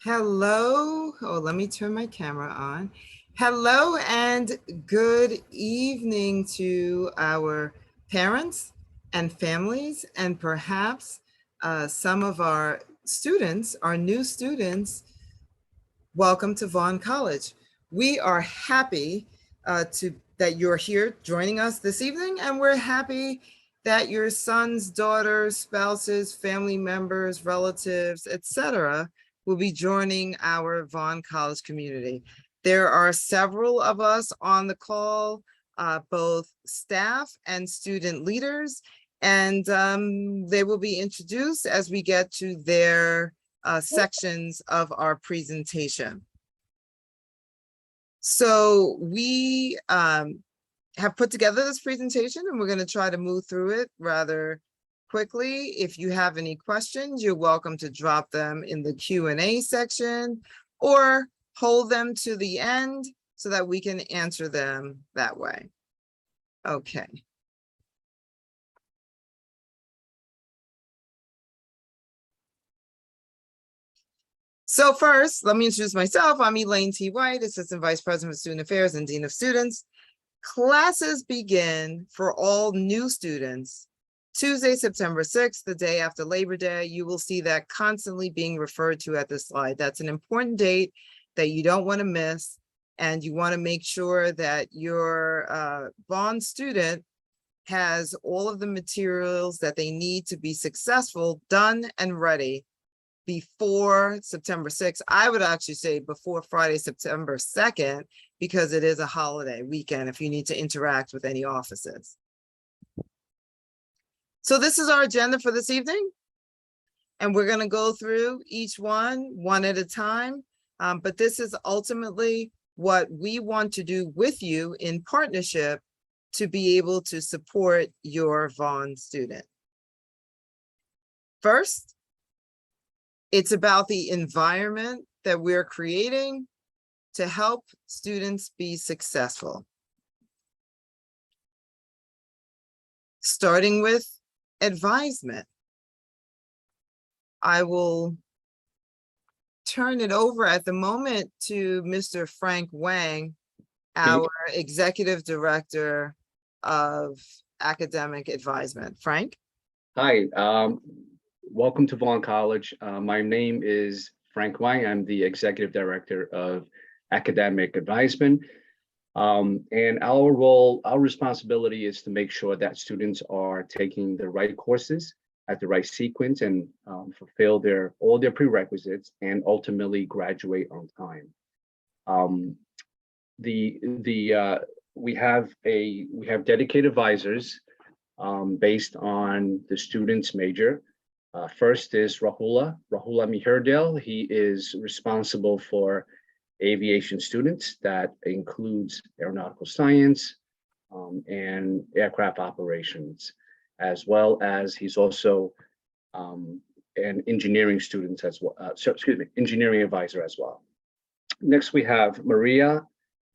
Hello. Oh, let me turn my camera on. Hello and good evening to our parents and families, and perhaps some of our students, our new students. Welcome to Vaughn College. We are happy that you're here joining us this evening, and we're happy that your sons, daughters, spouses, family members, relatives, etc., will be joining our Vaughn College community. There are several of us on the call, both staff and student leaders, and they will be introduced as we get to their sections of our presentation. So we have put together this presentation, and we're going to try to move through it rather quickly. If you have any questions, you're welcome to drop them in the Q&A section or hold them to the end so that we can answer them that way. Okay. So first, let me introduce myself. I'm Elaine T. White, Assistant Vice President of Student Affairs and Dean of Students. Classes begin for all new students Tuesday, September 6th, the day after Labor Day. You will see that constantly being referred to at this slide. That's an important date that you don't want to miss, and you want to make sure that your Vaughn student has all of the materials that they need to be successful, done and ready before September 6th. I would actually say before Friday, September 2nd, because it is a holiday weekend if you need to interact with any offices. So this is our agenda for this evening, and we're going to go through each one at a time. But this is ultimately what we want to do with you in partnership to be able to support your Vaughn student. First, it's about the environment that we're creating to help students be successful. Starting with advisement. I will turn it over at the moment to Mr. Frank Wang, our Executive Director of Academic Advisement. Frank? Hi, welcome to Vaughn College. My name is Frank Wang. I'm the Executive Director of Academic Advisement. And our responsibility is to make sure that students are taking the right courses at the right sequence and fulfill all their prerequisites and ultimately graduate on time. We have dedicated advisors based on the student's major. First is Rahula Miherdale. He is responsible for aviation students. That includes aeronautical science and aircraft operations, as well as he's also an engineering student as well. Engineering advisor as well. Next, we have Maria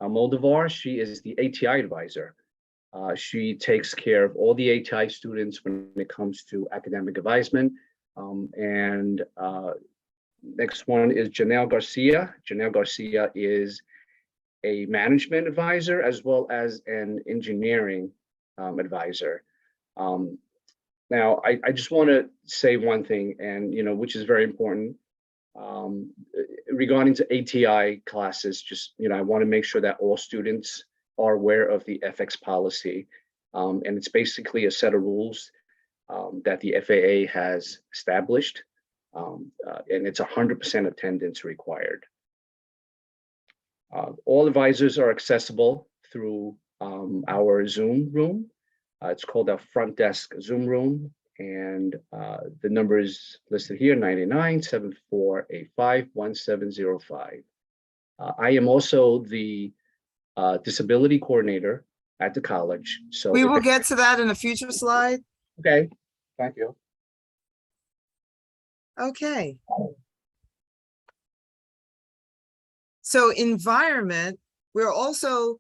Moldovar. She is the ATI advisor. She takes care of all the ATI students when it comes to academic advisement. Next one is Janelle Garcia. Janelle Garcia is a management advisor as well as an engineering advisor. Now, I just want to say one thing, and which is very important regarding to ATI classes. I want to make sure that all students are aware of the FX policy, and it's basically a set of rules that the FAA has established, and it's 100% attendance required. All advisors are accessible through our Zoom room. It's called our front desk Zoom room, and the number is listed here, 99-7485-1705. I am also the disability coordinator at the college. So we will get to that in a future slide. Okay, thank you. Okay. So environment, we're also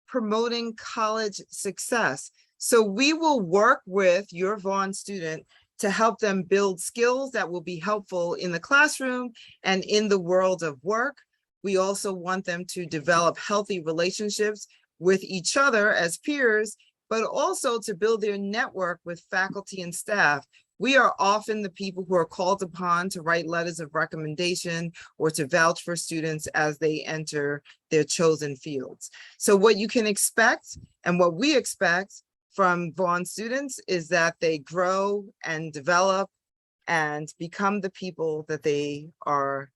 promoting college success. So we will work with your Vaughn student to help them build skills that will be helpful in the classroom and in the world of work. We also want them to develop healthy relationships with each other as peers, but also to build their network with faculty and staff. We are often the people who are called upon to write letters of recommendation or to vouch for students as they enter their chosen fields. So what you can expect and what we expect from Vaughn students is that they grow and develop and become the people that they are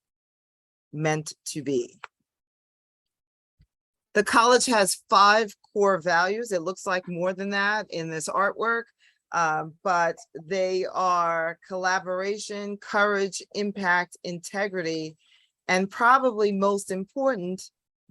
meant to be. The college has 5 core values. It looks like more than that in this artwork, but they are collaboration, courage, impact, integrity, and probably most important,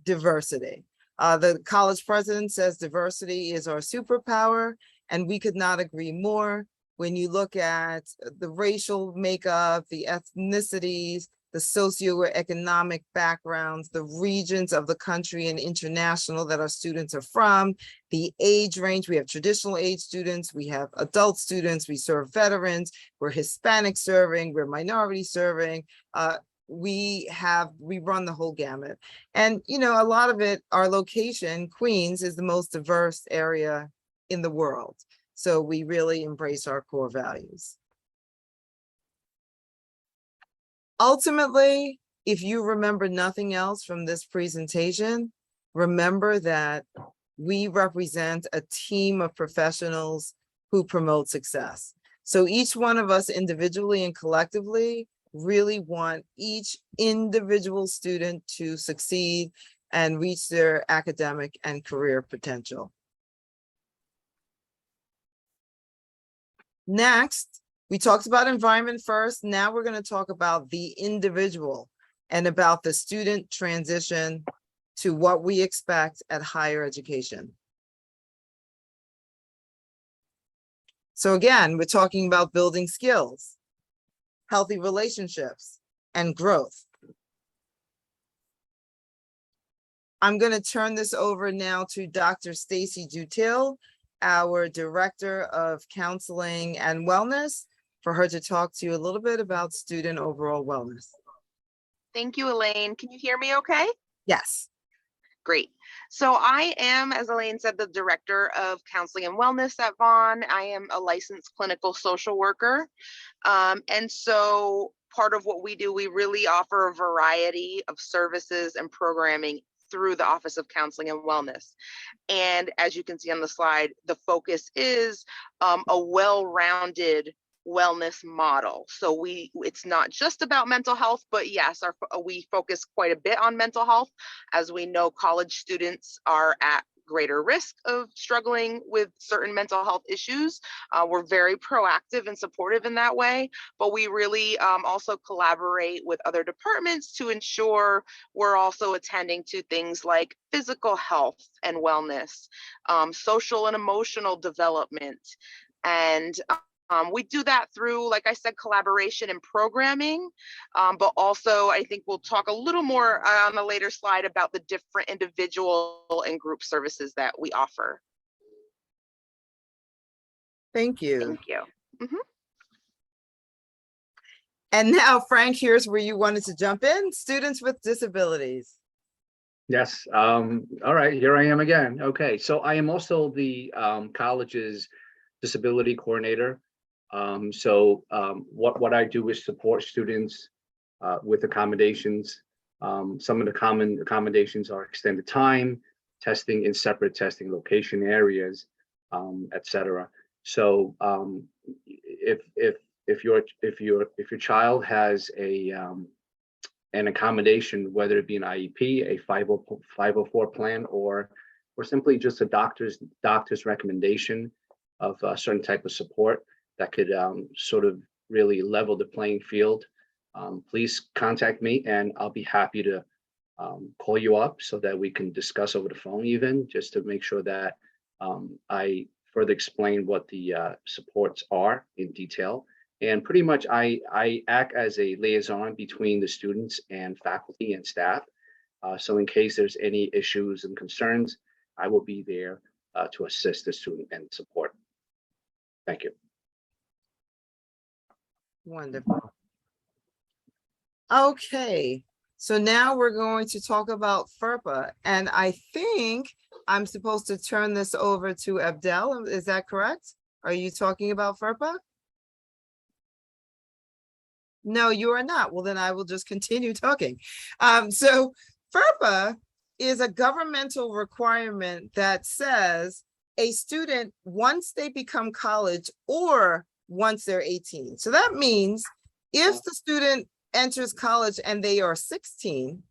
diversity. The college president says diversity is our superpower, and we could not agree more. When you look at the racial makeup, the ethnicities, the socioeconomic backgrounds, the regions of the country and international that our students are from, the age range, we have traditional age students, we have adult students, we serve veterans, we're Hispanic serving, we're minority serving, we run the whole gamut. And, you know, a lot of it, our location, Queens, is the most diverse area in the world. So we really embrace our core values. Ultimately, if you remember nothing else from this presentation, remember that we represent a team of professionals who promote success. So each one of us individually and collectively really want each individual student to succeed and reach their academic and career potential. Next, we talked about environment first. Now we're going to talk about the individual and about the student transition to what we expect at higher education. So again, we're talking about building skills, healthy relationships, and growth. I'm going to turn this over now to Dr. Stacy Dutil, our Director of Counseling and Wellness, for her to talk to you a little bit about student overall wellness. Thank you, Elaine. Can you hear me okay? Yes. Great. So I am, as Elaine said, the Director of Counseling and Wellness at Vaughn. I am a licensed clinical social worker. And so part of what we do, we really offer a variety of services and programming through the Office of Counseling and Wellness. And as you can see on the slide, the focus is a well-rounded wellness model. So it's not just about mental health, but yes, we focus quite a bit on mental health. As we know, college students are at greater risk of struggling with certain mental health issues. We're very proactive and supportive in that way, but we really also collaborate with other departments to ensure we're also attending to things like physical health and wellness, social and emotional development, and we do that through, like I said, collaboration and programming, but also I think we'll talk a little more on a later slide about the different individual and group services that we offer. Thank you. Thank you. Mm-hmm. And now, Frank, here's where you wanted to jump in, students with disabilities. Yes. All right. Here I am again. Okay. So I am also the college's disability coordinator. What I do is support students with accommodations. Some of the common accommodations are extended time, testing in separate testing location areas, etc. So if your child has an accommodation, whether it be an IEP, a 504 plan, or simply just a doctor's recommendation of a certain type of support that could sort of really level the playing field, please contact me and I'll be happy to call you up so that we can discuss over the phone, even just to make sure that I further explain what the supports are in detail. And pretty much I act as a liaison between the students and faculty and staff. So in case there's any issues and concerns, I will be there to assist the student and support. Thank you. Wonderful. Okay, so now we're going to talk about FERPA, and I think I'm supposed to turn this over to Abdel. Is that correct? Are you talking about FERPA? No, you are not. Well, then I will just continue talking. So FERPA is a governmental requirement that says a student, once they become college or once they're 18. So that means if the student enters college and they are 16,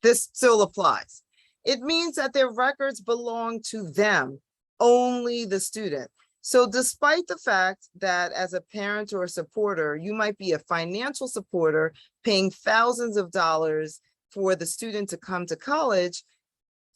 this still applies. It means that their records belong to them, only the student. So despite the fact that as a parent or a supporter, you might be a financial supporter paying thousands of dollars for the student to come to college,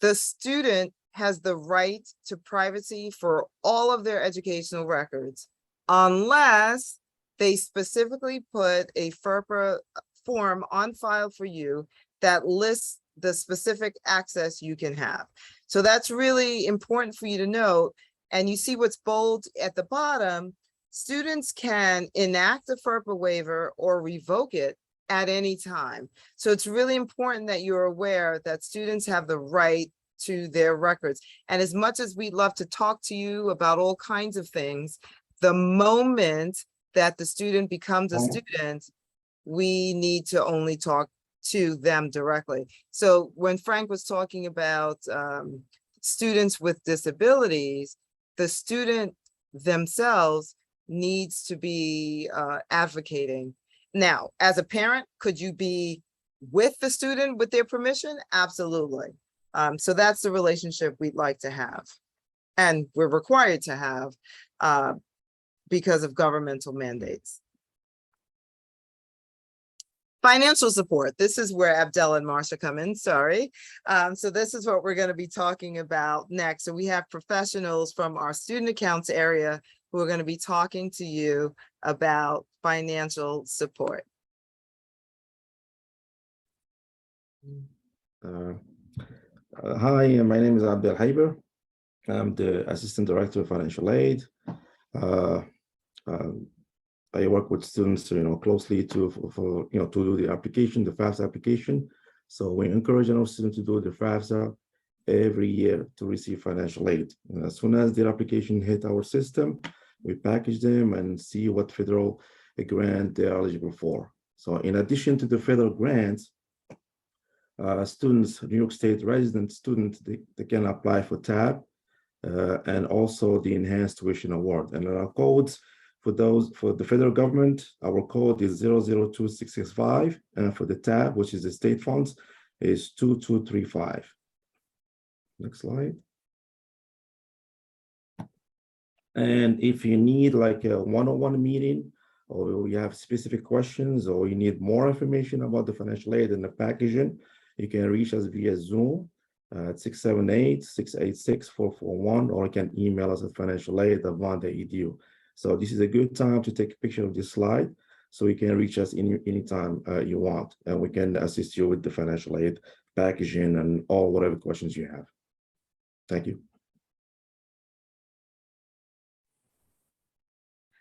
the student has the right to privacy for all of their educational records, unless they specifically put a FERPA form on file for you that lists the specific access you can have. So that's really important for you to know. And you see what's bold at the bottom, students can enact a FERPA waiver or revoke it at any time. So it's really important that you're aware that students have the right to their records. And as much as we'd love to talk to you about all kinds of things, the moment that the student becomes a student, we need to only talk to them directly. So when Frank was talking about students with disabilities, the student themselves needs to be advocating. Now, as a parent, could you be with the student with their permission? Absolutely. So that's the relationship we'd like to have. And we're required to have because of governmental mandates. Financial support. This is where Abdel and Marsha come in, sorry. So this is what we're going to be talking about next. So we have professionals from our student accounts area who are going to be talking to you about financial support. Hi, my name is Abdel Haiber. I'm the Assistant Director of Financial Aid. I work with students, closely to do the application, the FAFSA application. So we encourage our students to do the FAFSA every year to receive financial aid. And as soon as their application hit our system, we package them and see what federal grant they're eligible for. So in addition to the federal grants, students, New York State resident students, they can apply for TAB and also the enhanced tuition award. And our codes for the federal government, our code is 002665, and for the TAB, which is the state funds, is 2235. Next slide. And if you need like a one-on-one meeting, or you have specific questions, or you need more information about the financial aid and the packaging, you can reach us via Zoom at 678-686-441, or you can email us at financialaid@vaughn.edu. So this is a good time to take a picture of this slide, so you can reach us anytime you want, and we can assist you with the financial aid packaging and all whatever questions you have. Thank you.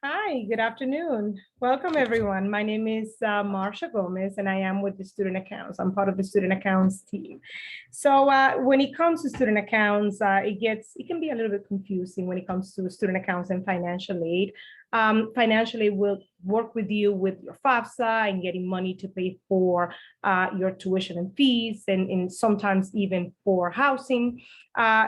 Hi, good afternoon. Welcome, everyone. My name is Marsha Gomez, and I am with the student accounts. I'm part of the student accounts team. So when it comes to student accounts, it can be a little bit confusing when it comes to student accounts and financial aid. Financial aid will work with you with your FAFSA and getting money to pay for your tuition and fees, and sometimes even for housing.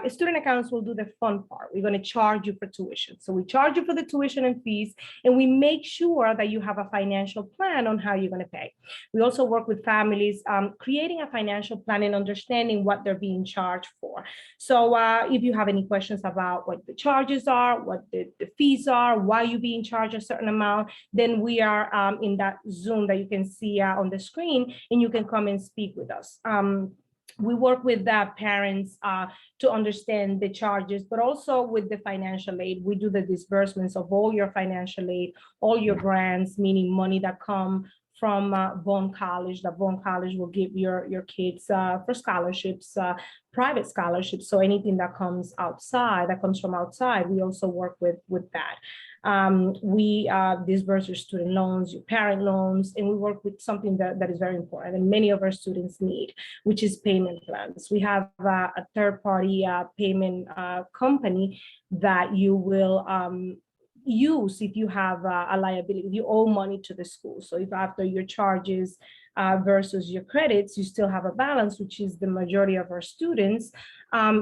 Student accounts will do the fun part. We're going to charge you for tuition. So we charge you for the tuition and fees, and we make sure that you have a financial plan on how you're going to pay. We also work with families creating a financial plan and understanding what they're being charged for. So if you have any questions about what the charges are, what the fees are, why you're being charged a certain amount, then we are in that Zoom that you can see on the screen, and you can come and speak with us. We work with parents to understand the charges, but also with the financial aid. We do the disbursements of all your financial aid, all your grants, meaning money that come from Vaughn College, that Vaughn College will give your kids for scholarships, private scholarships. So anything that comes outside, that comes from outside, we also work with that. We disburse your student loans, your parent loans, and we work with something that is very important and many of our students need, which is payment plans. We have a third-party payment company that you will use if you have a liability, if you owe money to the school. So if after your charges versus your credits, you still have a balance, which is the majority of our students,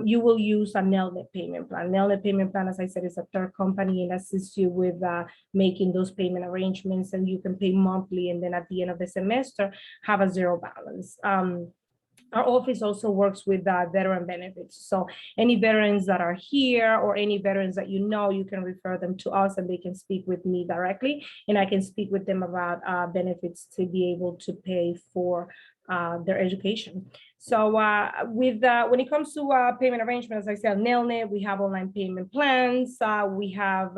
you will use a Nelnet payment plan. Nelnet payment plan, as I said, is a third company and assists you with making those payment arrangements, and you can pay monthly, and then at the end of the semester, have a zero balance. Our office also works with veteran benefits. So any veterans that are here or any veterans that you know, you can refer them to us and they can speak with me directly, and I can speak with them about benefits to be able to pay for their education. So when it comes to payment arrangements, as I said, Nelnet, we have online payment plans. We have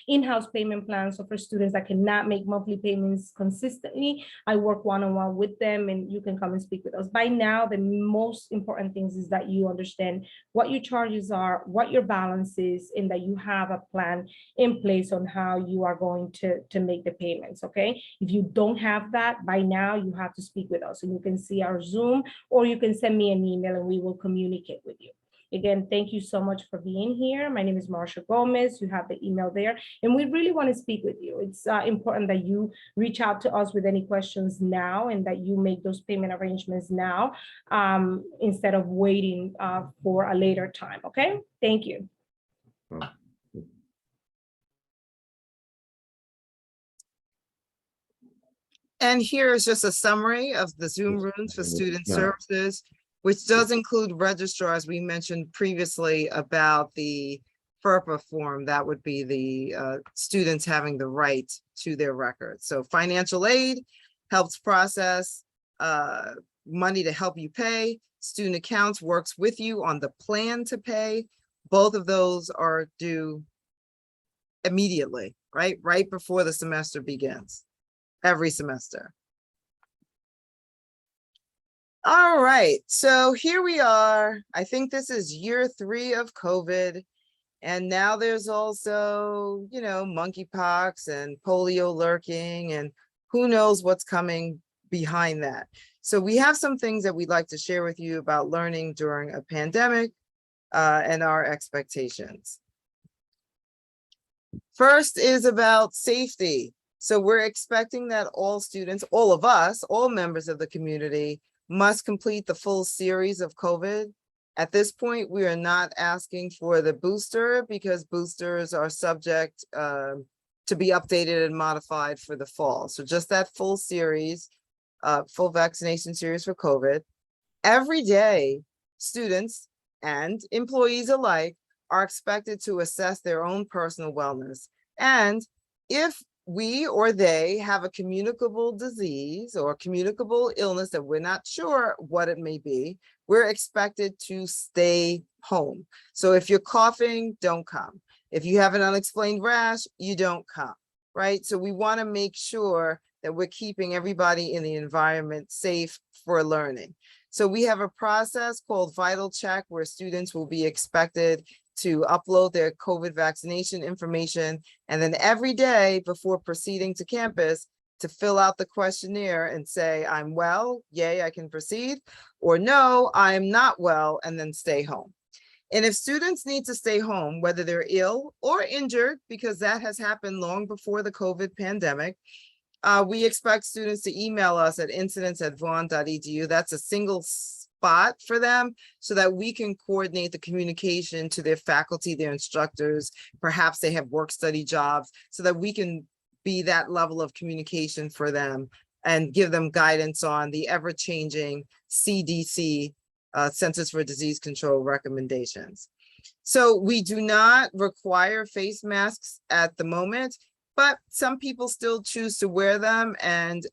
in-house payment plans. So for students that cannot make monthly payments consistently, I work one-on-one with them, and you can come and speak with us. By now, the most important things is that you understand what your charges are, what your balance is, and that you have a plan in place on how you are going to make the payments, okay? If you don't have that, by now, you have to speak with us, and you can see our Zoom, or you can send me an email and we will communicate with you. Again, thank you so much for being here. My name is Marsha Gomez. You have the email there, and we really want to speak with you. It's important that you reach out to us with any questions now, and that you make those payment arrangements now instead of waiting for a later time, okay? Thank you. And here is just a summary of the Zoom rooms for student services, which does include registrars. We mentioned previously about the FERPA form. That would be the students having the right to their records. So financial aid helps process money to help you pay. Student accounts works with you on the plan to pay. Both of those are due immediately, right? Right before the semester begins. Every semester. All right, so here we are. I think this is year 3 of COVID. And now there's also, you know, monkeypox and polio lurking, and who knows what's coming behind that. So we have some things that we'd like to share with you about learning during a pandemic and our expectations. First is about safety. So we're expecting that all students, all of us, all members of the community must complete the full series of COVID. At this point, we are not asking for the booster because boosters are subject to be updated and modified for the fall. So just that full series, full vaccination series for COVID. Every day, students and employees alike are expected to assess their own personal wellness. And if we or they have a communicable disease or communicable illness that we're not sure what it may be, we're expected to stay home. So if you're coughing, don't come. If you have an unexplained rash, you don't come, right? So we want to make sure that we're keeping everybody in the environment safe for learning. So we have a process called Vital Check where students will be expected to upload their COVID vaccination information, and then every day before proceeding to campus to fill out the questionnaire and say, I'm well, yay, I can proceed, or no, I'm not well, and then stay home. And if students need to stay home, whether they're ill or injured, because that has happened long before the COVID pandemic, we expect students to email us at incidents@vaughan.edu. That's a single spot for them so that we can coordinate the communication to their faculty, their instructors. Perhaps they have work study jobs, so that we can be that level of communication for them and give them guidance on the ever-changing CDC, Centers for Disease Control recommendations. So we do not require face masks at the moment, but some people still choose to wear them. And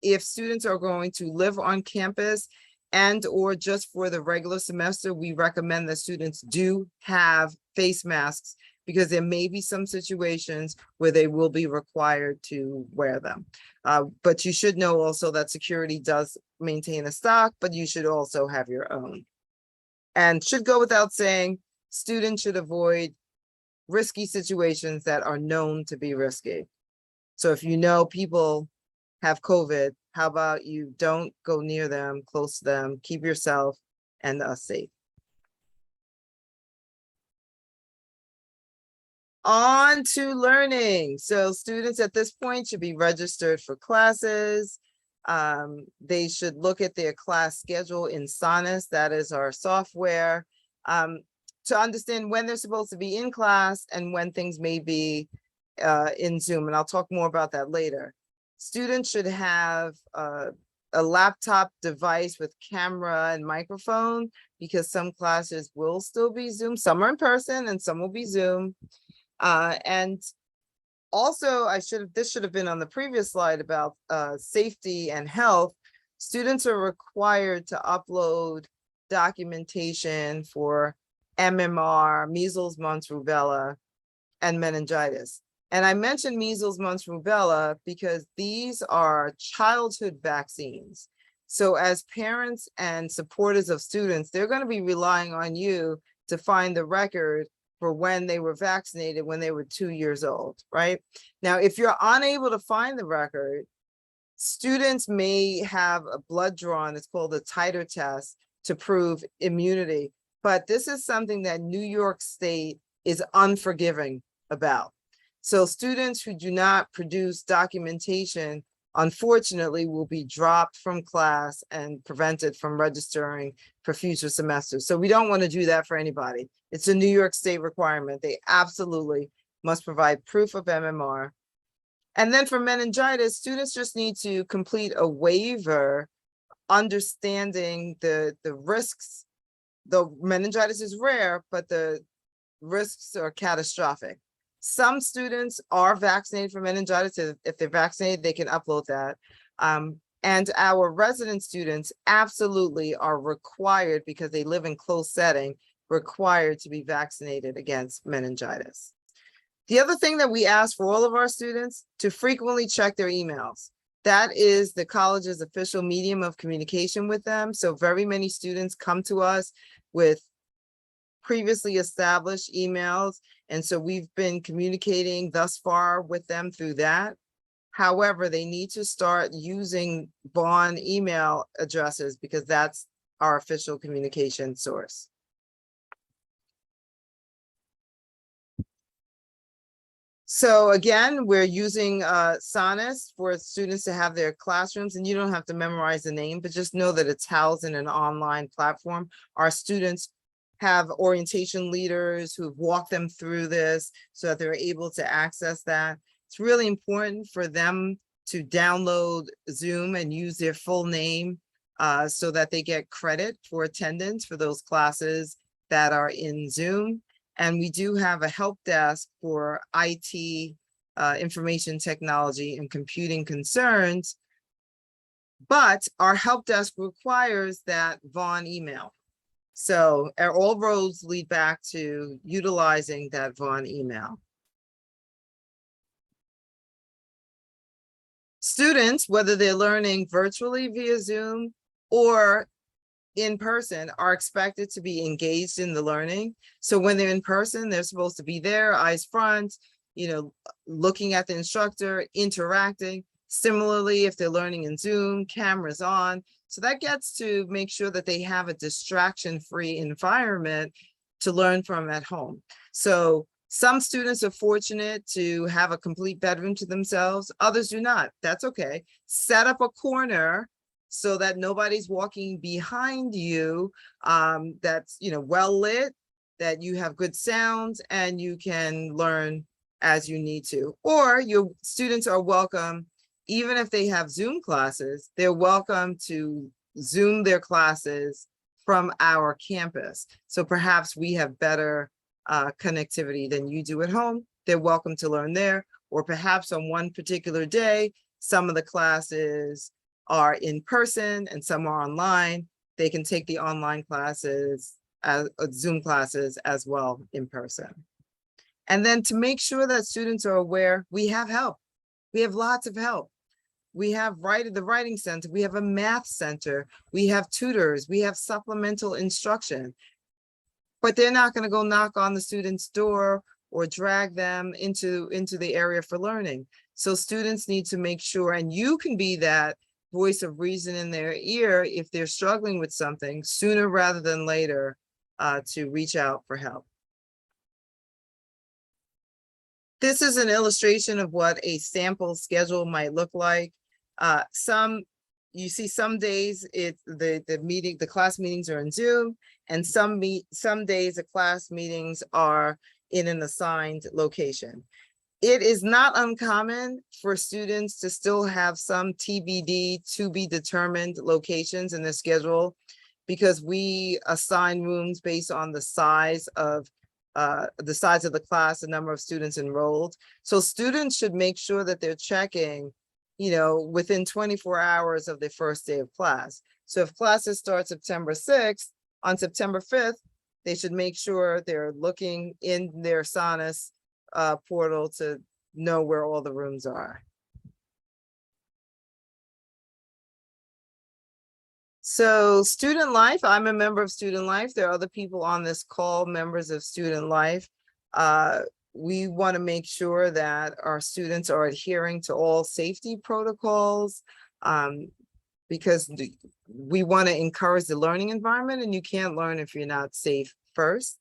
if students are going to live on campus and or just for the regular semester, we recommend that students do have face masks because there may be some situations where they will be required to wear them. But you should know also that security does maintain a stock, but you should also have your own. And should go without saying, students should avoid risky situations that are known to be risky. So if you know people have COVID, how about you don't go near them, close to them, keep yourself and us safe. On to learning. So students at this point should be registered for classes. They should look at their class schedule in Sonus, that is our software, to understand when they're supposed to be in class and when things may be in Zoom. And I'll talk more about that later. Students should have a laptop device with camera and microphone, because some classes will still be Zoom. Some are in person and some will be Zoom. And also, this should have been on the previous slide about safety and health. Students are required to upload documentation for MMR, measles, mumps, rubella, and meningitis. And I mentioned measles, mumps, rubella because these are childhood vaccines. So as parents and supporters of students, they're going to be relying on you to find the record for when they were vaccinated when they were 2 years old, right? Now, if you're unable to find the record, students may have a blood drawn, it's called a titer test, to prove immunity. But this is something that New York State is unforgiving about. So students who do not produce documentation, unfortunately, will be dropped from class and prevented from registering for future semesters. So we don't want to do that for anybody. It's a New York State requirement. They absolutely must provide proof of MMR. And then for meningitis, students just need to complete a waiver understanding the risks. Though meningitis is rare, but the risks are catastrophic. Some students are vaccinated for meningitis. If they're vaccinated, they can upload that. And our resident students absolutely are required, because they live in close setting, required to be vaccinated against meningitis. The other thing that we ask for all of our students, to frequently check their emails. That is the college's official medium of communication with them. So very many students come to us with previously established emails. And so we've been communicating thus far with them through that. However, they need to start using Vaughn email addresses, because that's our official communication source. So again, we're using Sonus for students to have their classrooms, and you don't have to memorize the name, but just know that it's housed in an online platform. Our students have orientation leaders who've walked them through this so that they're able to access that. It's really important for them to download Zoom and use their full name so that they get credit for attendance for those classes that are in Zoom. And we do have a help desk for IT, information technology and computing concerns. But our help desk requires that Vaughn email. So all roads lead back to utilizing that Vaughn email. Students, whether they're learning virtually via Zoom or in person, are expected to be engaged in the learning. So when they're in person, they're supposed to be there, eyes front, looking at the instructor, interacting. Similarly, if they're learning in Zoom, cameras on. So that gets to make sure that they have a distraction-free environment to learn from at home. So some students are fortunate to have a complete bedroom to themselves. Others do not. That's okay. Set up a corner so that nobody's walking behind you, that's well lit, that you have good sound, and you can learn as you need to. Or your students are welcome, even if they have Zoom classes, they're welcome to Zoom their classes from our campus. So perhaps we have better connectivity than you do at home. They're welcome to learn there. Or perhaps on one particular day, some of the classes are in person and some are online. They can take the online classes, Zoom classes as well in person. And then to make sure that students are aware, we have help. We have lots of help. We have the writing center, we have a math center, we have tutors, we have supplemental instruction. But they're not going to go knock on the student's door or drag them into the area for learning. So students need to make sure, and you can be that voice of reason in their ear if they're struggling with something sooner rather than later, to reach out for help. This is an illustration of what a sample schedule might look like. You see some days the class meetings are in Zoom, and some days the class meetings are in an assigned location. It is not uncommon for students to still have some TBD, to be determined locations in their schedule, because we assign rooms based on the size of the class, the number of students enrolled. So students should make sure that they're checking, within 24 hours of their first day of class. So if classes start September 6th, on September 5th, they should make sure they're looking in their SONUS portal to know where all the rooms are. So Student Life, I'm a member of Student Life. There are other people on this call, members of Student Life. We want to make sure that our students are adhering to all safety protocols, because we want to encourage the learning environment, and you can't learn if you're not safe first.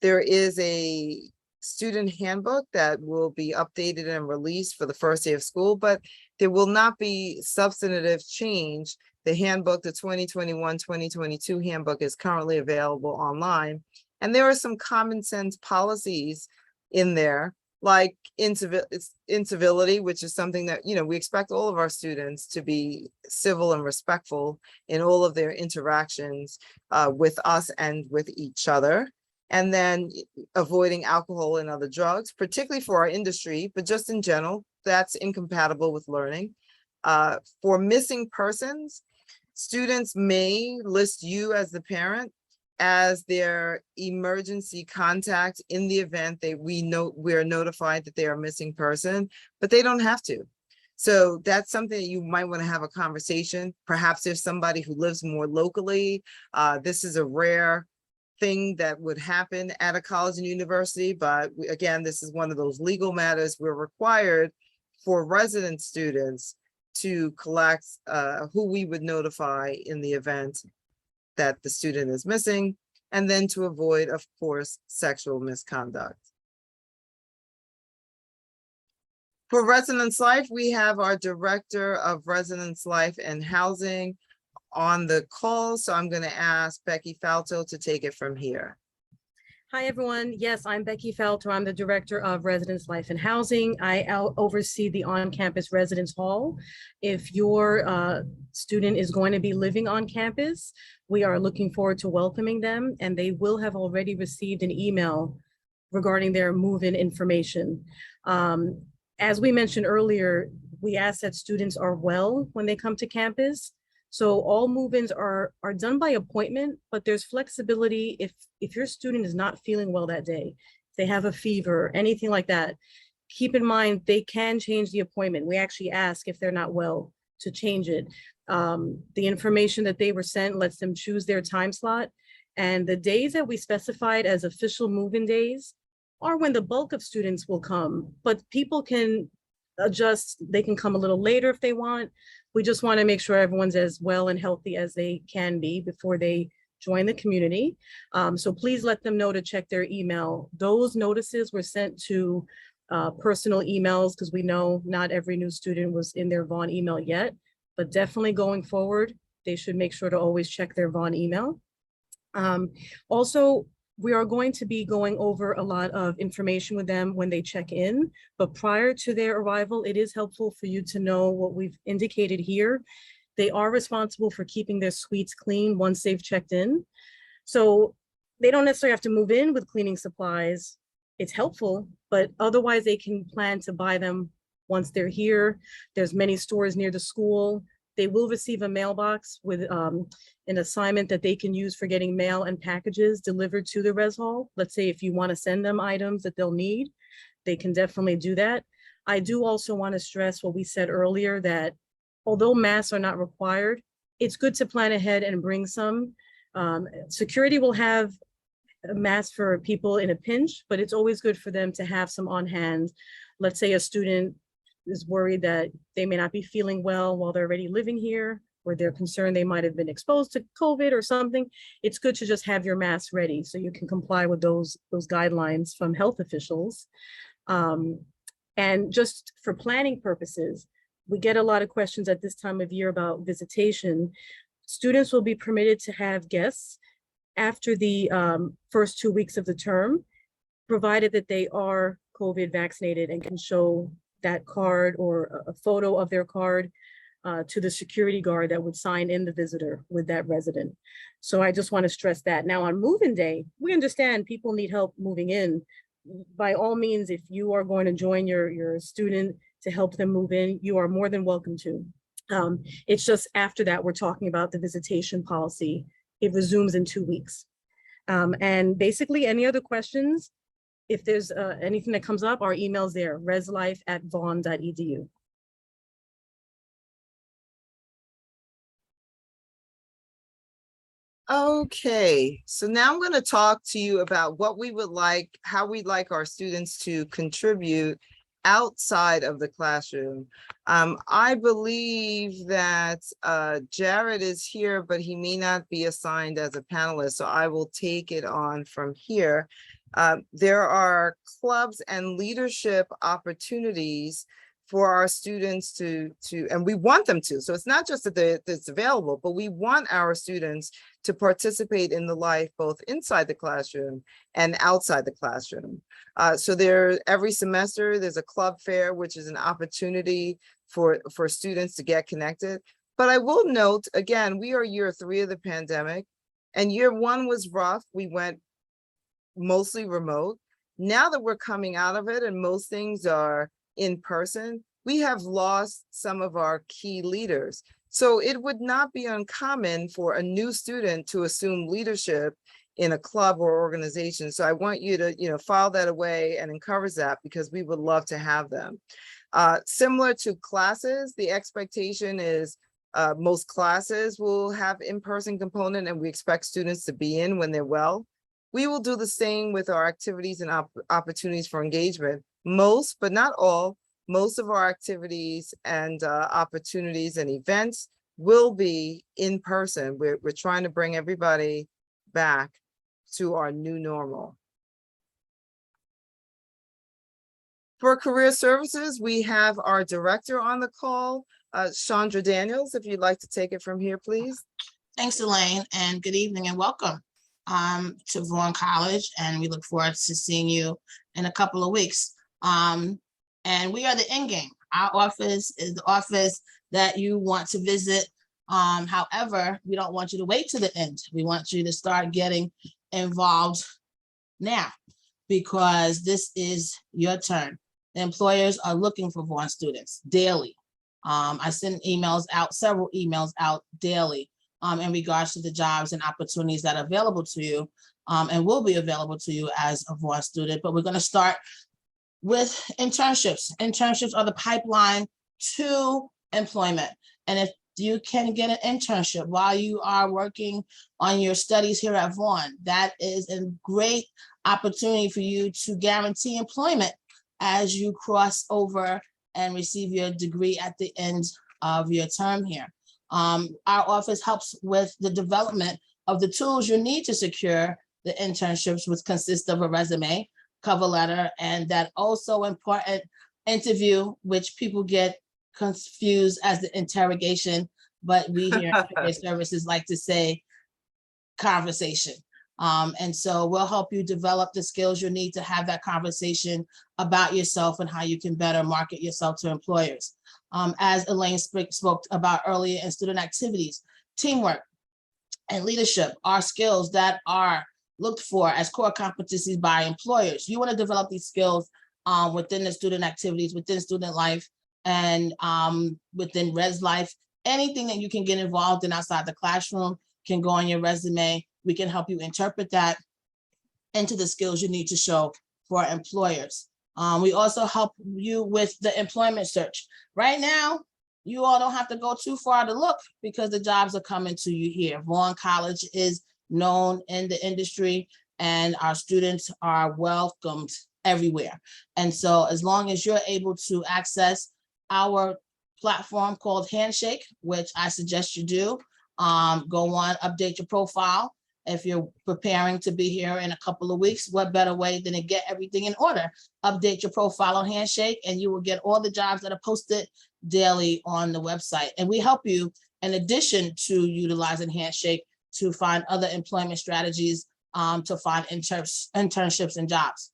There is a student handbook that will be updated and released for the first day of school, but there will not be substantive change. The handbook, the 2021-2022 handbook, is currently available online. And there are some common sense policies in there, like incivility, which is something that, we expect all of our students to be civil and respectful in all of their interactions with us and with each other. And then avoiding alcohol and other drugs, particularly for our industry, but just in general, that's incompatible with learning. For missing persons, students may list you as the parent as their emergency contact in the event that we're notified that they are a missing person, but they don't have to. So that's something that you might want to have a conversation. Perhaps there's somebody who lives more locally. This is a rare thing that would happen at a college and university, but again, this is one of those legal matters. We're required for resident students to collect who we would notify in the event that the student is missing, and then to avoid, of course, sexual misconduct. For Residence Life, we have our Director of Residence Life and Housing on the call, so I'm going to ask Bqe Falto to take it from here. Hi, everyone. Yes, I'm Bqe Falto. I'm the Director of Residence Life and Housing. I oversee the on-campus residence hall. If your student is going to be living on campus, we are looking forward to welcoming them, and they will have already received an email regarding their move-in information. As we mentioned earlier, we ask that students are well when they come to campus. So all move-ins are done by appointment, but there's flexibility if your student is not feeling well that day, if they have a fever, anything like that, keep in mind they can change the appointment. We actually ask if they're not well to change it. The information that they were sent lets them choose their time slot. And the days that we specified as official move-in days are when the bulk of students will come, but people can adjust. They can come a little later if they want. We just want to make sure everyone's as well and healthy as they can be before they join the community. So please let them know to check their email. Those notices were sent to personal emails, because we know not every new student was in their Vaughn email yet, but definitely going forward, they should make sure to always check their Vaughn email. Also, we are going to be going over a lot of information with them when they check in, but prior to their arrival, it is helpful for you to know what we've indicated here. They are responsible for keeping their suites clean once they've checked in. So they don't necessarily have to move in with cleaning supplies. It's helpful, but otherwise they can plan to buy them once they're here. There's many stores near the school. They will receive a mailbox with an assignment that they can use for getting mail and packages delivered to the res hall. Let's say if you want to send them items that they'll need, they can definitely do that. I do also want to stress what we said earlier, that although masks are not required, it's good to plan ahead and bring some. Security will have masks for people in a pinch, but it's always good for them to have some on hand. Let's say a student is worried that they may not be feeling well while they're already living here, or they're concerned they might have been exposed to COVID or something. It's good to just have your mask ready so you can comply with those guidelines from health officials. And just for planning purposes, we get a lot of questions at this time of year about visitation. Students will be permitted to have guests after the first 2 weeks of the term, provided that they are COVID vaccinated and can show that card or a photo of their card to the security guard that would sign in the visitor with that resident. So I just want to stress that. Now on move-in day, we understand people need help moving in. By all means, if you are going to join your student to help them move in, you are more than welcome to. It's just after that, we're talking about the visitation policy. It resumes in 2 weeks. And basically any other questions, if there's anything that comes up, our email's there, reslife@vaughn.edu. Okay, so now I'm going to talk to you about what we would like, how we'd like our students to contribute outside of the classroom. I believe that Jared is here, but he may not be assigned as a panelist, so I will take it on from here. There are clubs and leadership opportunities for our students to, and we want them to. So it's not just that it's available, but we want our students to participate in the life both inside the classroom and outside the classroom. So every semester, there's a club fair, which is an opportunity for students to get connected. But I will note, again, we are year 3 of the pandemic, and year 1 was rough. We went mostly remote. Now that we're coming out of it and most things are in person, we have lost some of our key leaders. So it would not be uncommon for a new student to assume leadership in a club or organization. So I want you to, file that away and encourage that, because we would love to have them. Similar to classes, the expectation is most classes will have in-person component, and we expect students to be in when they're well. We will do the same with our activities and opportunities for engagement. Most, but not all, most of our activities and opportunities and events will be in person. We're trying to bring everybody back to our new normal. For career services, we have our director on the call, Chandra Daniels. If you'd like to take it from here, please. Thanks, Elaine, and good evening and welcome to Vaughn College. And we look forward to seeing you in a couple of weeks. And we are the end game. Our office is the office that you want to visit. However, we don't want you to wait to the end. We want you to start getting involved now, because this is your turn. The employers are looking for Vaughn students daily. I send emails out, several emails out daily in regards to the jobs and opportunities that are available to you and will be available to you as a Vaughn student. But we're going to start with internships. Internships are the pipeline to employment. And if you can get an internship while you are working on your studies here at Vaughn, that is a great opportunity for you to guarantee employment as you cross over and receive your degree at the end of your term here. Our office helps with the development of the tools you need to secure the internships, which consist of a resume, cover letter, and that also important interview, which people get confused as the interrogation, but we here at Career Services like to say conversation. And so we'll help you develop the skills you need to have that conversation about yourself and how you can better market yourself to employers. As Elaine spoke about earlier in student activities, teamwork and leadership are skills that are looked for as core competencies by employers. You want to develop these skills within the student activities, within student life, and within res life. Anything that you can get involved in outside the classroom can go on your resume. We can help you interpret that into the skills you need to show for employers. We also help you with the employment search. Right now, you all don't have to go too far to look because the jobs are coming to you here. Vaughn College is known in the industry and our students are welcomed everywhere. And so as long as you're able to access our platform called Handshake, which I suggest you do, go on, update your profile. If you're preparing to be here in a couple of weeks, what better way than to get everything in order? Update your profile on Handshake and you will get all the jobs that are posted daily on the website. And we help you, in addition to utilizing Handshake, to find other employment strategies, to find internships and jobs.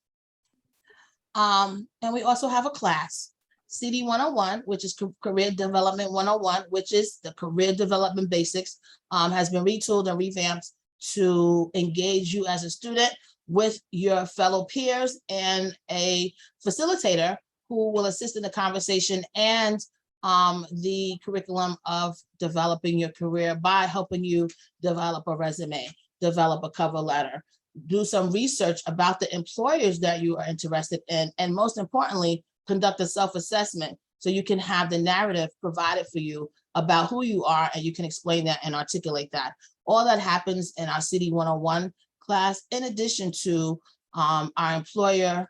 And we also have a class, CD 101, which is Career Development 101, which is the career development basics, has been retooled and revamped to engage you as a student with your fellow peers and a facilitator who will assist in the conversation and the curriculum of developing your career by helping you develop a resume, develop a cover letter, do some research about the employers that you are interested in, and most importantly, conduct a self-assessment so you can have the narrative provided for you about who you are and you can explain that and articulate that. All that happens in our CD 101 class, in addition to our employer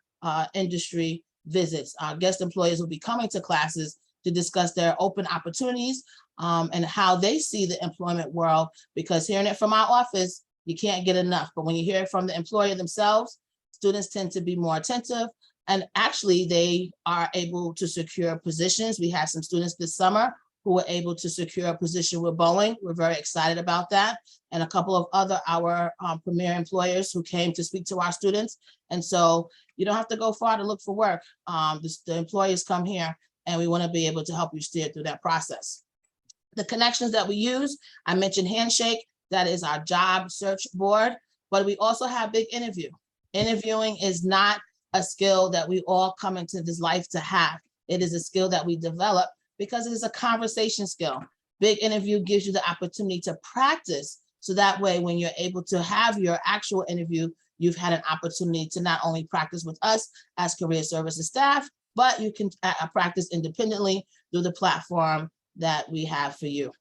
industry visits. Our guest employers will be coming to classes to discuss their open opportunities and how they see the employment world, because hearing it from our office, you can't get enough. But when you hear it from the employer themselves, students tend to be more attentive. And actually, they are able to secure positions. We had some students this summer who were able to secure a position with Boeing. We're very excited about that. And a couple of other our premier employers who came to speak to our students. And so you don't have to go far to look for work. The employers come here and we want to be able to help you steer through that process. The connections that we use, I mentioned Handshake, that is our job search board, but we also have Big Interview. Interviewing is not a skill that we all come into this life to have. It is a skill that we develop because it is a conversation skill. Big Interview gives you the opportunity to practice. So that way, when you're able to have your actual interview, you've had an opportunity to not only practice with us as career services staff, but you can practice independently through the platform that we have for you.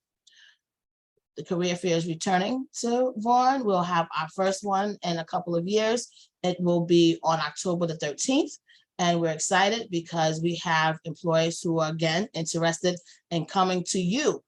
The career fair is returning to Vaughan. We'll have our first one in a couple of years. It will be on October the 13th. And we're excited because we have employees who are, again, interested in coming to you.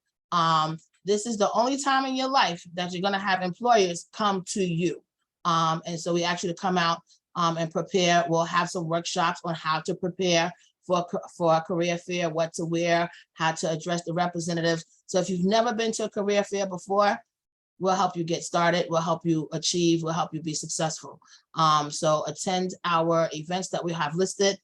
This is the only time in your life that you're going to have employers come to you. And so we actually come out and prepare. We'll have some workshops on how to prepare for a career fair, what to wear, how to address the representatives. So if you've never been to a career fair before, we'll help you get started, we'll help you achieve, we'll help you be successful. So attend our events that we have listed.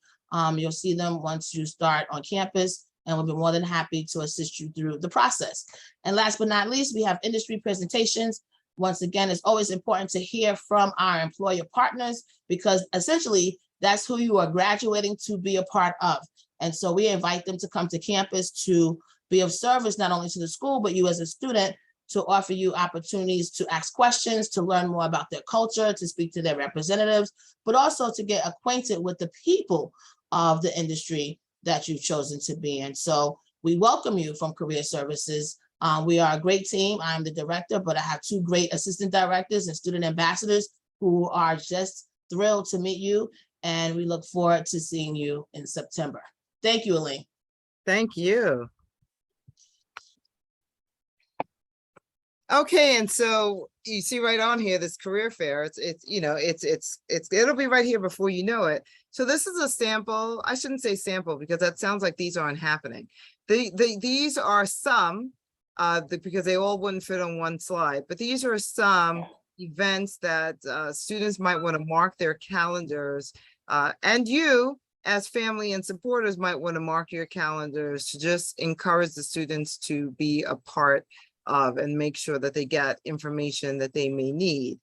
You'll see them once you start on campus, and we'll be more than happy to assist you through the process. And last but not least, we have industry presentations. Once again, it's always important to hear from our employer partners because essentially that's who you are graduating to be a part of. And so we invite them to come to campus to be of service, not only to the school, but you as a student, to offer you opportunities to ask questions, to learn more about their culture, to speak to their representatives, but also to get acquainted with the people of the industry that you've chosen to be in. So we welcome you from Career Services. We are a great team. I'm the director, but I have two great assistant directors and student ambassadors who are just thrilled to meet you. And we look forward to seeing you in September. Thank you, Elaine. Thank you. Okay, and so you see right on here, this career fair, it'll be right here before you know it. So this is a sample. I shouldn't say sample because that sounds like these aren't happening. These are some, because they all wouldn't fit on one slide, but these are some events that students might want to mark their calendars, and you as family and supporters might want to mark your calendars to just encourage the students to be a part of and make sure that they get information that they may need.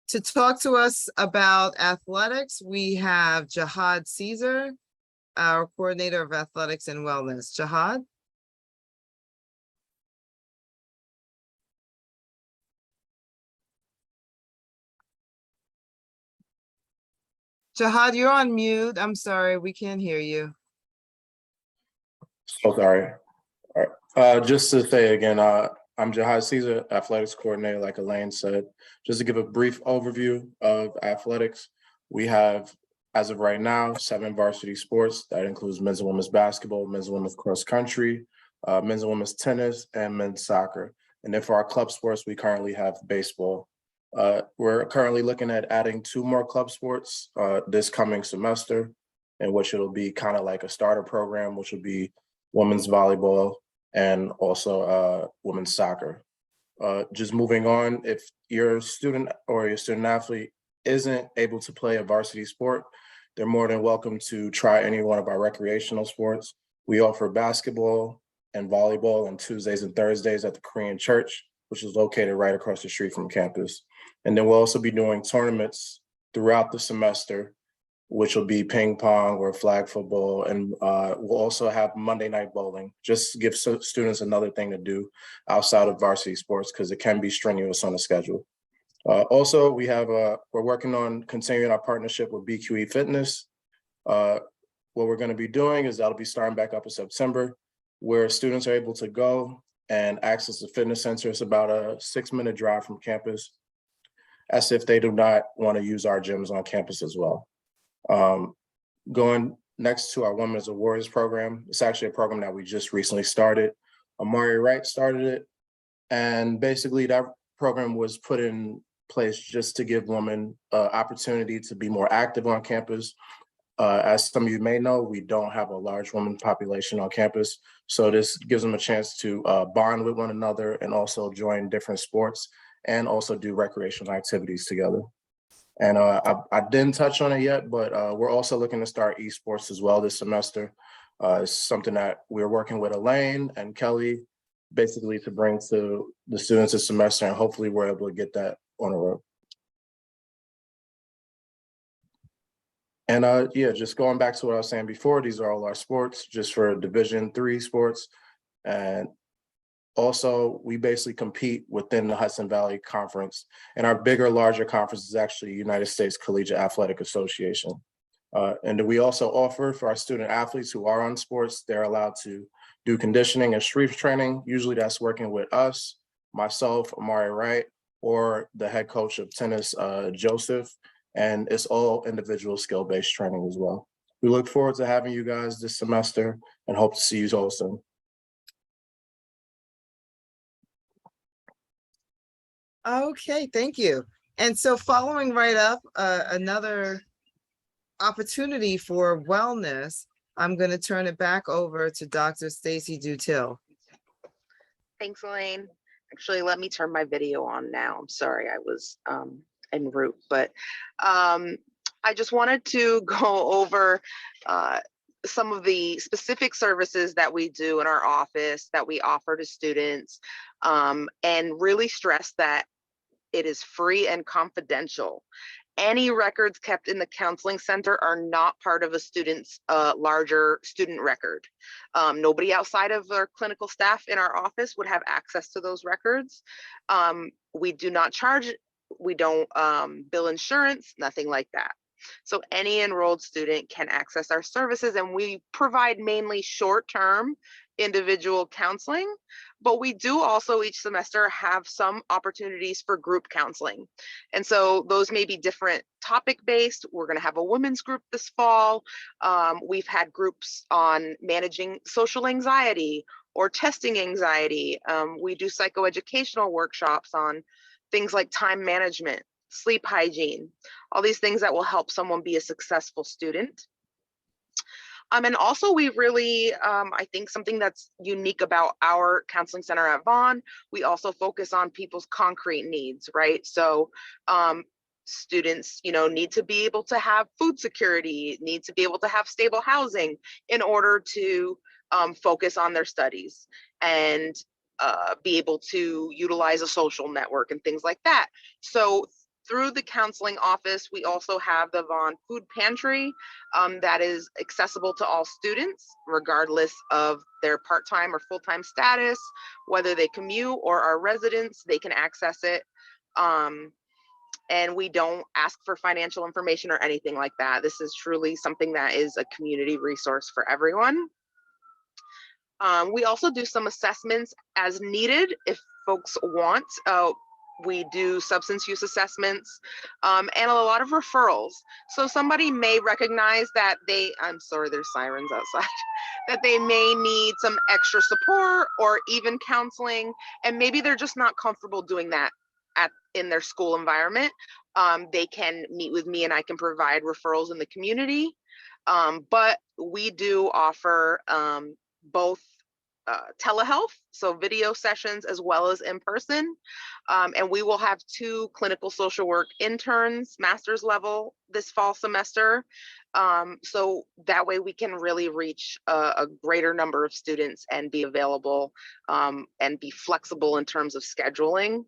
To talk to us about athletics, we have Jihad Caesar, our coordinator of athletics and wellness. Jihad? Jihad, you're on mute. I'm sorry, we can't hear you. So sorry. All right. Just to say again, I'm Jahai Caesar, athletics coordinator, like Elaine said. Just to give a brief overview of athletics, we have, as of right now, 7 varsity sports. That includes men's and women's basketball, men's and women's cross country, men's and women's tennis, and men's soccer. And then for our club sports, we currently have baseball. We're currently looking at adding 2 more club sports this coming semester, in which it'll be kind of like a starter program, which will be women's volleyball and also women's soccer. Just moving on, if your student or your student athlete isn't able to play a varsity sport, they're more than welcome to try any one of our recreational sports. We offer basketball and volleyball on Tuesdays and Thursdays at the Korean Church, which is located right across the street from campus. And then we'll also be doing tournaments throughout the semester, which will be ping pong or flag football. And we'll also have Monday night bowling, just to give students another thing to do outside of varsity sports, because it can be strenuous on the schedule. Also, we're working on continuing our partnership with Bqe Fitness. What we're going to be doing is that'll be starting back up in September, where students are able to go and access the fitness center. It's about a 6-minute drive from campus, as if they do not want to use our gyms on campus as well. Going next to our Women's Awards program, it's actually a program that we just recently started. Amari Wright started it, and basically that program was put in place just to give women opportunity to be more active on campus. As some of you may know, we don't have a large women population on campus, so this gives them a chance to bond with one another and also join different sports and also do recreational activities together. And I didn't touch on it yet, but we're also looking to start esports as well this semester. It's something that we're working with Elaine and Kelly basically to bring to the students this semester, and hopefully we're able to get that on the road. And yeah, just going back to what I was saying before, these are all our sports just for Division III sports. And also, we basically compete within the Hudson Valley Conference, and our bigger, larger conference is actually United States Collegiate Athletic Association. And we also offer for our student athletes who are on sports, they're allowed to do conditioning and strength training. Usually that's working with us, myself, Amari Wright, or the head coach of tennis, Joseph, and it's all individual skill-based training as well. We look forward to having you guys this semester and hope to see you all soon. Okay, thank you. And so following right up, another opportunity for wellness, I'm going to turn it back over to Dr. Stacy Dutil. Thanks, Elaine. Actually, let me turn my video on now. I'm sorry, I was en route, but I just wanted to go over some of the specific services that we do in our office that we offer to students, and really stress that it is free and confidential. Any records kept in the counseling center are not part of a student's larger student record. Nobody outside of our clinical staff in our office would have access to those records. We do not charge, we don't bill insurance, nothing like that. So any enrolled student can access our services, and we provide mainly short-term individual counseling, but we do also each semester have some opportunities for group counseling. And so those may be different topic-based. We're going to have a women's group this fall. We've had groups on managing social anxiety or testing anxiety. We do psychoeducational workshops on things like time management, sleep hygiene, all these things that will help someone be a successful student. And also we really, I think something that's unique about our counseling center at Vaughn, we also focus on people's concrete needs, right? So students, need to be able to have food security, need to be able to have stable housing in order to focus on their studies and be able to utilize a social network and things like that. So through the counseling office, we also have the Vaughn Food Pantry that is accessible to all students, regardless of their part-time or full-time status, whether they commute or are residents, they can access it. And we don't ask for financial information or anything like that. This is truly something that is a community resource for everyone. We also do some assessments as needed if folks want. We do substance use assessments and a lot of referrals. So somebody may recognize that I'm sorry, there's sirens outside, that they may need some extra support or even counseling, and maybe they're just not comfortable doing that in their school environment. They can meet with me and I can provide referrals in the community. But we do offer both telehealth, so video sessions as well as in person. And we will have 2 clinical social work interns, master's level, this fall semester. So that way we can really reach a greater number of students and be available and be flexible in terms of scheduling.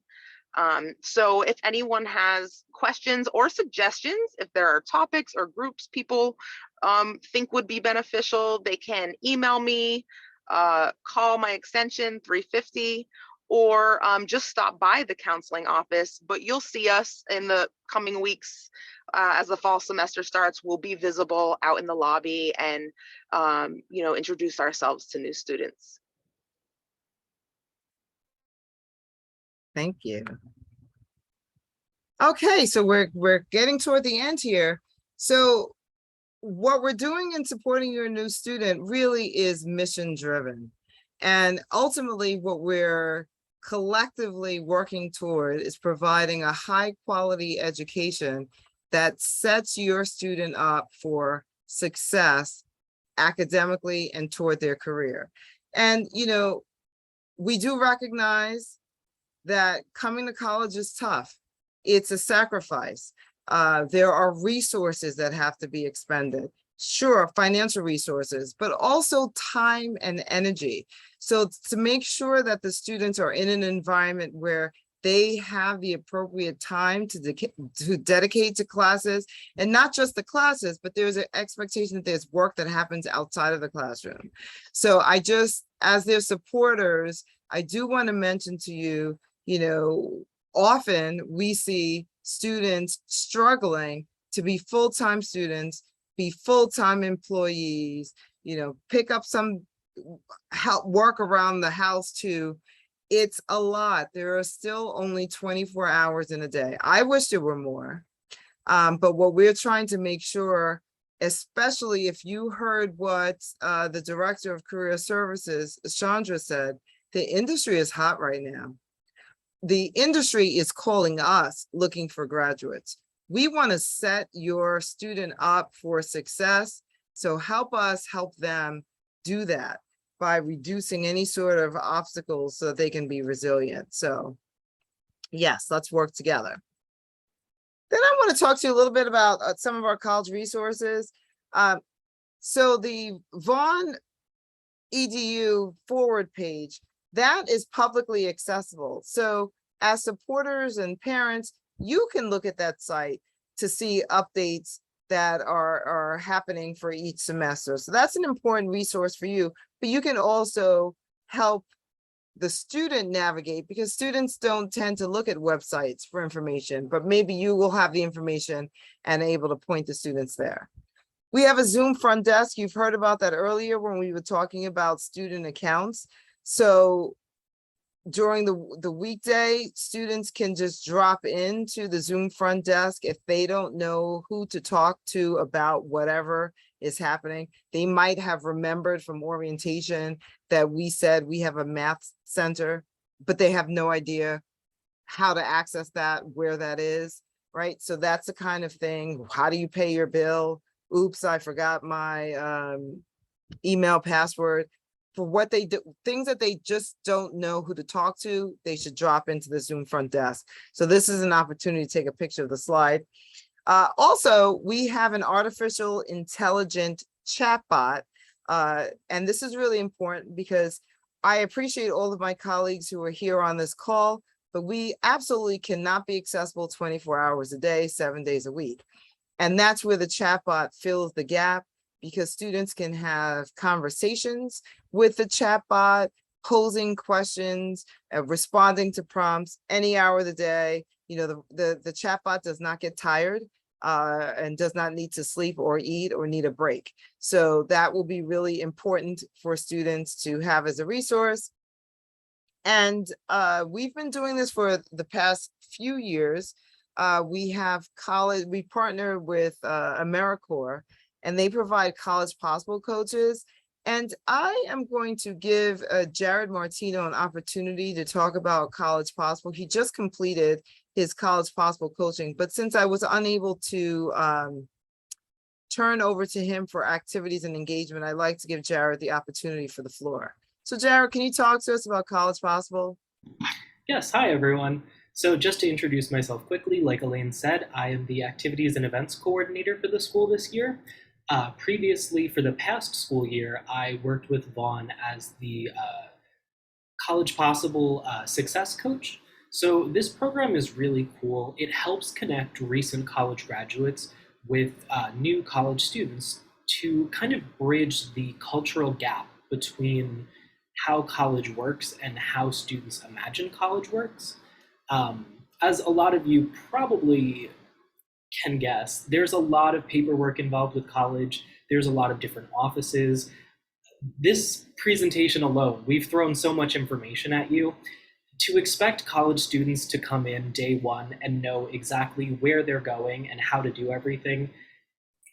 So if anyone has questions or suggestions, if there are topics or groups people think would be beneficial, they can email me, call my extension 350, or just stop by the counseling office. But you'll see us in the coming weeks as the fall semester starts. We'll be visible out in the lobby and introduce ourselves to new students. Thank you. Okay, so we're getting toward the end here. So what we're doing in supporting your new student really is mission driven. And ultimately what we're collectively working toward is providing a high quality education that sets your student up for success academically and toward their career. And, we do recognize that coming to college is tough. It's a sacrifice. There are resources that have to be expended. Sure, financial resources, but also time and energy. So to make sure that the students are in an environment where they have the appropriate time to dedicate to classes, and not just the classes, but there's an expectation that there's work that happens outside of the classroom. So as their supporters, I do want to mention to you, often we see students struggling to be full-time students, be full-time employees, pick up some help work around the house too. It's a lot. There are still only 24 hours in a day. I wish there were more. But what we're trying to make sure, especially if you heard what the Director of Career Services, Chandra, said, the industry is hot right now. The industry is calling us looking for graduates. We want to set your student up for success. So help us help them do that by reducing any sort of obstacles so that they can be resilient. So yes, let's work together. Then I want to talk to you a little bit about some of our college resources. So the Vaughn EDU forward page, that is publicly accessible. So as supporters and parents, you can look at that site to see updates that are happening for each semester. So that's an important resource for you, but you can also help the student navigate, because students don't tend to look at websites for information, but maybe you will have the information and able to point the students there. We have a Zoom front desk. You've heard about that earlier when we were talking about student accounts. So during the weekday, students can just drop into the Zoom front desk. If they don't know who to talk to about whatever is happening, they might have remembered from orientation that we said we have a math center, but they have no idea how to access that, where that is, right? So that's the kind of thing. How do you pay your bill? Oops, I forgot my email password. For what they do, things that they just don't know who to talk to, they should drop into the Zoom front desk. So this is an opportunity to take a picture of the slide. Also, we have an artificial intelligent chatbot. And this is really important because I appreciate all of my colleagues who are here on this call, but we absolutely cannot be accessible 24 hours a day, 7 days a week. And that's where the chatbot fills the gap, because students can have conversations with the chatbot, posing questions, responding to prompts any hour of the day. The chatbot does not get tired. and does not need to sleep or eat or need a break. So that will be really important for students to have as a resource. And we've been doing this for the past few years. We partner with AmeriCorps, and they provide College Possible coaches. And I am going to give Jared Martino an opportunity to talk about College Possible. He just completed his College Possible coaching, but since I was unable to turn over to him for activities and engagement, I'd like to give Jared the opportunity for the floor. So Jared, can you talk to us about College Possible? Yes, hi everyone. So just to introduce myself quickly, like Elaine said, I am the Activities and Events Coordinator for the school this year. Previously, for the past school year, I worked with Vaughn as the College Possible Success Coach. So this program is really cool. It helps connect recent college graduates with new college students to kind of bridge the cultural gap between how college works and how students imagine college works. As a lot of you probably can guess, there's a lot of paperwork involved with college. There's a lot of different offices. This presentation alone, we've thrown so much information at you. To expect college students to come in day one and know exactly where they're going and how to do everything,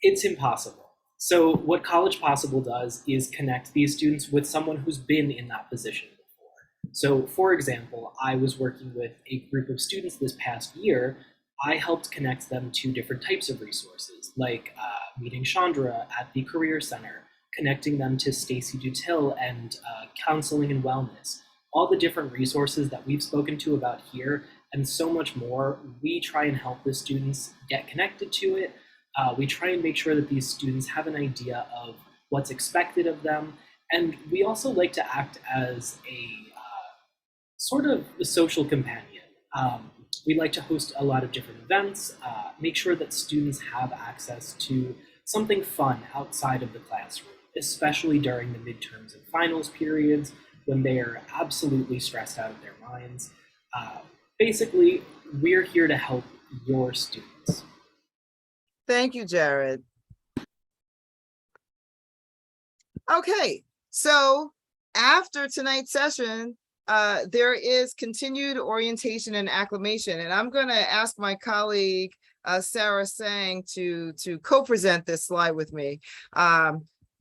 it's impossible. So what College Possible does is connect these students with someone who's been in that position before. So for example, I was working with a group of students this past year. I helped connect them to different types of resources, like meeting Chandra at the Career Center, connecting them to Stacy Dutil and counseling and wellness, all the different resources that we've spoken to about here, and so much more. We try and help the students get connected to it. We try and make sure that these students have an idea of what's expected of them. And we also like to act as a sort of a social companion. We like to host a lot of different events, make sure that students have access to something fun outside of the classroom, especially during the midterms and finals periods when they are absolutely stressed out of their minds. Basically, we're here to help your students. Thank you, Jared. Okay, so after tonight's session, there is continued orientation and acclimation, and I'm going to ask my colleague Sarah Sang to co-present this slide with me.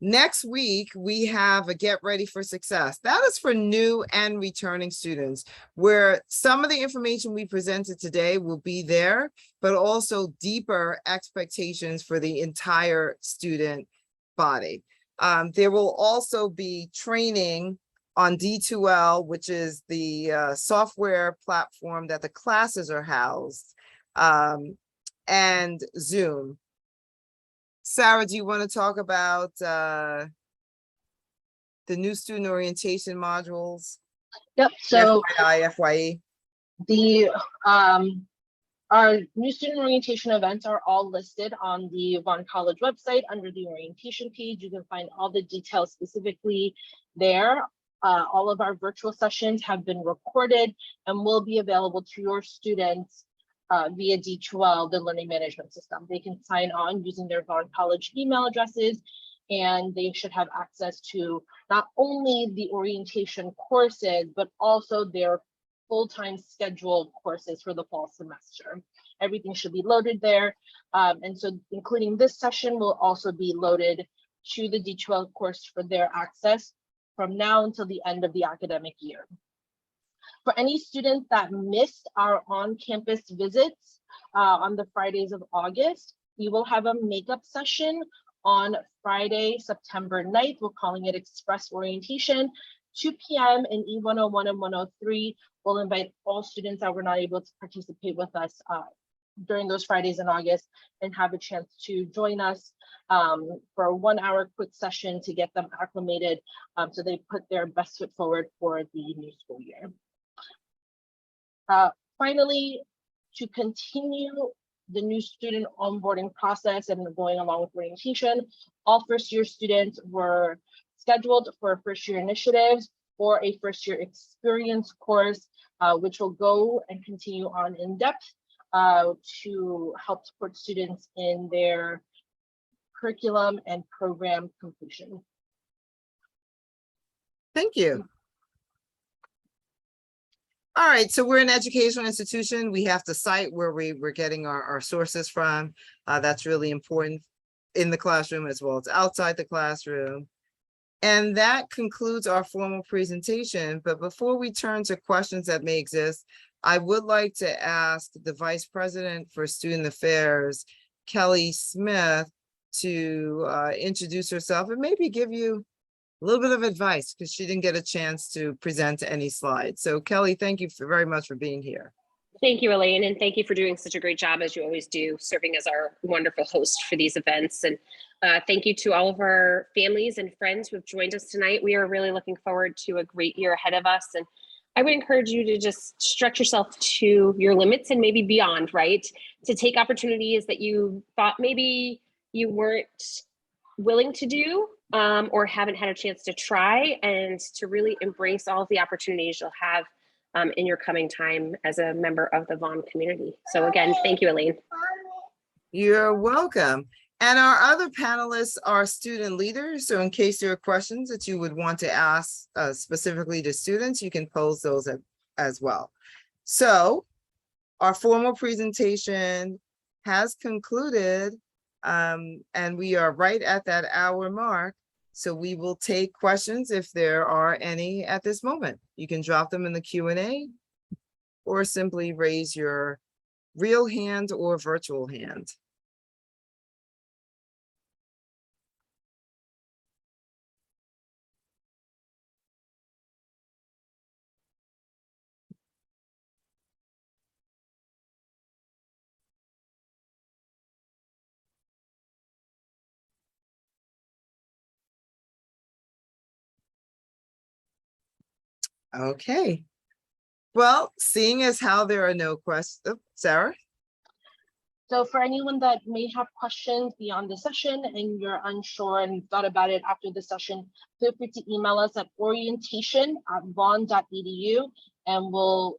Next week, we have a Get Ready for Success. That is for new and returning students, where some of the information we presented today will be there, but also deeper expectations for the entire student body. There will also be training on D2L, which is the software platform that the classes are housed, and Zoom. Sarah, do you want to talk about the new student orientation modules? Yep. So FYI, FYE. The our new student orientation events are all listed on the Vaughn College website under the orientation page. You can find all the details specifically there. All of our virtual sessions have been recorded and will be available to your students via D2L, the learning management system. They can sign on using their Vaughn College email addresses, and they should have access to not only the orientation courses, but also their full-time scheduled courses for the fall semester. Everything should be loaded there. And so including this session will also be loaded to the D2L course for their access from now until the end of the academic year. For any students that missed our on-campus visits on the Fridays of August, we will have a makeup session on Friday, September 9th. We're calling it Express Orientation, 2 p.m. in E101 and 103. We'll invite all students that were not able to participate with us during those Fridays in August and have a chance to join us for a 1 hour quick session to get them acclimated so they put their best foot forward for the new school year. Finally, to continue the new student onboarding process and going along with orientation, all first year students were scheduled for first year initiatives or a first year experience course, which will go and continue on in depth to help support students in their curriculum and program completion. Thank you. All right, so we're an educational institution. We have to cite where we're getting our sources from. That's really important in the classroom as well as outside the classroom. And that concludes our formal presentation. But before we turn to questions that may exist, I would like to ask the Vice President for Student Affairs, Kelly Smith, to introduce herself and maybe give you a little bit of advice because she didn't get a chance to present any slides. So Kelly, thank you very much for being here. Thank you, Elaine, and thank you for doing such a great job as you always do, serving as our wonderful host for these events. And thank you to all of our families and friends who have joined us tonight. We are really looking forward to a great year ahead of us. And I would encourage you to just stretch yourself to your limits and maybe beyond, right? To take opportunities that you thought maybe you weren't willing to do or haven't had a chance to try, and to really embrace all of the opportunities you'll have in your coming time as a member of the Vaughn community. So again, thank you, Elaine. You're welcome. And our other panelists are student leaders. So in case there are questions that you would want to ask specifically to students, you can pose those as well. So our formal presentation has concluded. And we are right at that hour mark. So we will take questions if there are any at this moment. You can drop them in the Q&A or simply raise your real hand or virtual hand. Okay. Well, seeing as how there are no questions, Sarah? So for anyone that may have questions beyond the session and you're unsure and thought about it after the session, feel free to email us at orientation@vaughn.edu and we'll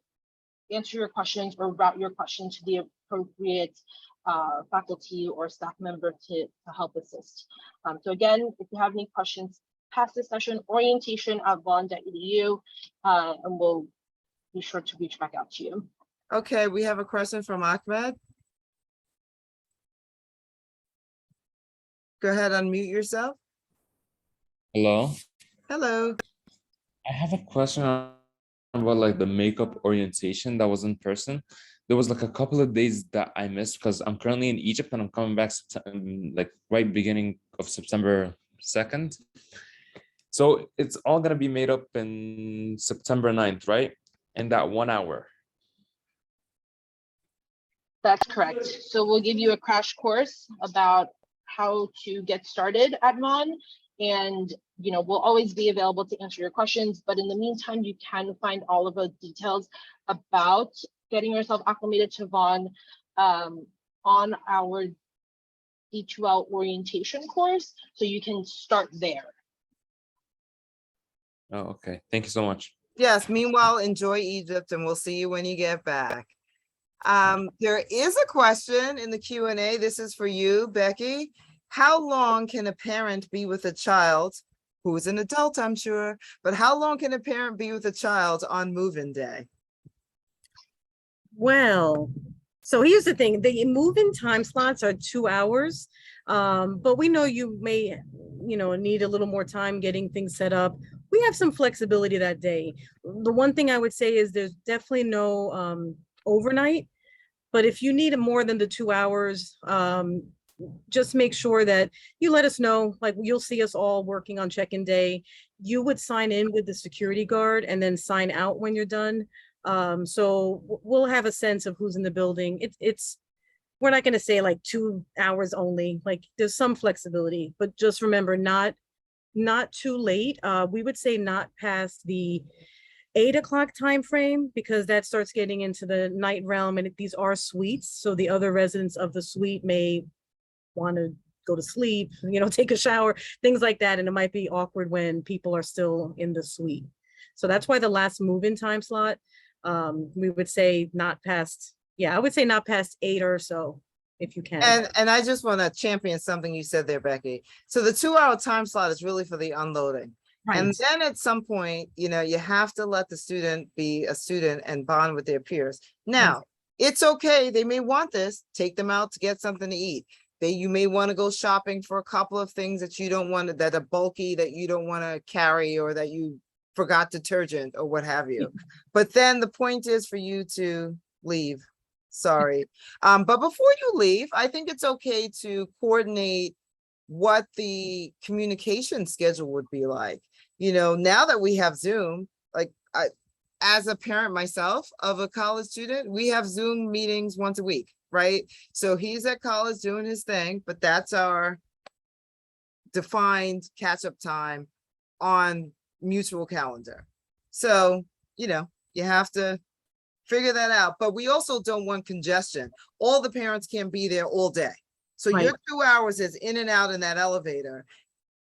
answer your questions or route your question to the appropriate faculty or staff member to help assist. So again, if you have any questions past this session, orientation@vaughn.edu, and we'll be sure to reach back out to you. Okay, we have a question from Ahmed. Go ahead, unmute yourself. Hello. Hello. I have a question about like the makeup orientation that was in person. There was like a couple of days that I missed because I'm currently in Egypt and I'm coming back like right beginning of September 2nd. So it's all gonna be made up in September 9th, right? In that 1 hour. That's correct. So we'll give you a crash course about how to get started at Vaughn, and we'll always be available to answer your questions, but in the meantime you can find all of the details about getting yourself acclimated to Vaughn on our D2L orientation course, so you can start there. Oh, okay. Thank you so much. Yes, meanwhile, enjoy Egypt and we'll see you when you get back. There is a question in the Q&A. This is for you, Bqe. How long can a parent be with a child who is an adult, I'm sure, but how long can a parent be with a child on move-in day? Well, so here's the thing, the move-in time slots are 2 hours, but we know you may, need a little more time getting things set up. We have some flexibility that day. The one thing I would say is there's definitely no overnight, but if you need more than the 2 hours, just make sure that you let us know. Like, you'll see us all working on check-in day. You would sign in with the security guard and then sign out when you're done. So we'll have a sense of who's in the building. We're not going to say like 2 hours only. Like, there's some flexibility, but just remember, not too late. We would say not past the 8 o'clock time frame, because that starts getting into the night realm, and these are suites, so the other residents of the suite may want to go to sleep, take a shower, things like that, and it might be awkward when people are still in the suite. So that's why the last move-in time slot, we would say not past Yeah, I would say not past 8 or so, if you can. And I just want to champion something you said there, Becky. So the 2-hour time slot is really for the unloading. And Right. then at some point, you know, you have to let the student be a student and bond with their peers. Now, it's okay. They may want this, take them out to get something to eat. You may want to go shopping for a couple of things that you don't want to, that are bulky, that you don't want to carry, or that you forgot detergent or what have you. But then the point is for you to leave. Sorry. But before you leave, I think it's okay to coordinate what the communication schedule would be like. You know, now that we have Zoom, like as a parent myself of a college student, we have Zoom meetings once a week, right? So he's at college doing his thing, but that's our defined catch-up time on mutual calendar. So, you know, you have to figure that out. But we also don't want congestion. All the parents can't be there all day. So Right. your 2 hours is in and out in that elevator.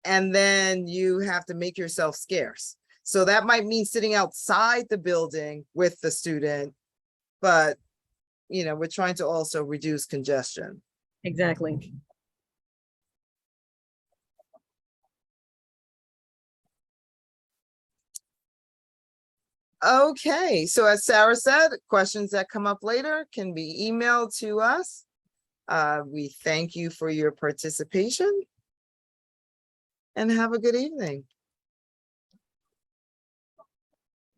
And then you have to make yourself scarce. So that might mean sitting outside the building with the student, but you know, we're trying to also reduce congestion. Exactly. Okay, so as Sarah said, questions that come up later can be emailed to us. We thank you for your participation and have a good evening.